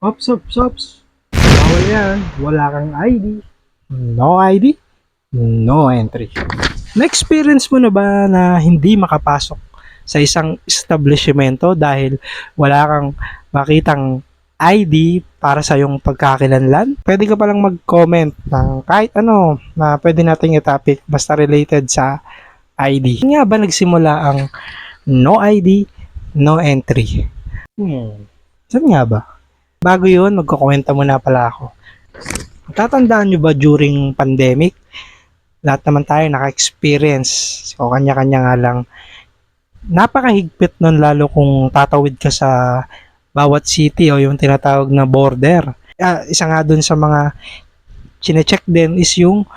Ops, ops, ops. Bawal yan. Wala kang ID. No ID, no entry. Na-experience mo na ba na hindi makapasok sa isang establishmento dahil wala kang makitang ID para sa iyong pagkakakilanlan? Pwede ka palang mag-comment ng kahit ano na pwede nating i-topic basta related sa ID. Nga ba nagsimula ang no ID, no entry? Saan nga ba? Bago yun, magkukwenta muna pala ako. Tatandaan nyo ba during pandemic? Lahat naman tayo naka-experience. So, kanya-kanya nga lang. Napakahigpit nun lalo kung tatawid ka sa bawat city o yung tinatawag na border. Isa nga dun sa mga chinecheck din is yung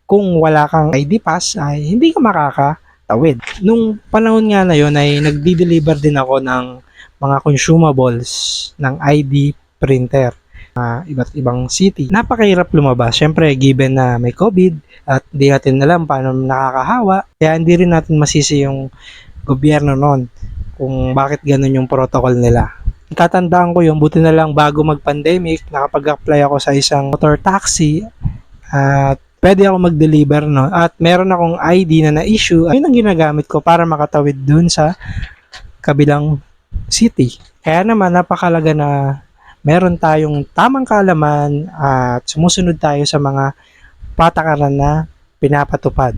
kung wala kang ID pass ay hindi ka makakatawid. Nung panahon nga na yun ay nagdi-deliver din ako ng mga consumables ng ID printer iba't ibang city. Napakahirap lumabas. Siyempre, given na may COVID at hindi natin alam paano nakakahawa, kaya hindi rin natin masisi yung gobyerno noon kung bakit ganun yung protocol nila. Tatandaan ko yung buti na lang bago mag-pandemic, nakapag-apply ako sa isang motor taxi at pwede ako mag-deliver no at meron akong ID na na-issue. Ayun ang ginagamit ko para makatawid dun sa kabilang city. Kaya naman napakalaga na meron tayong tamang kaalaman at sumusunod tayo sa mga patakaran na pinapatupad.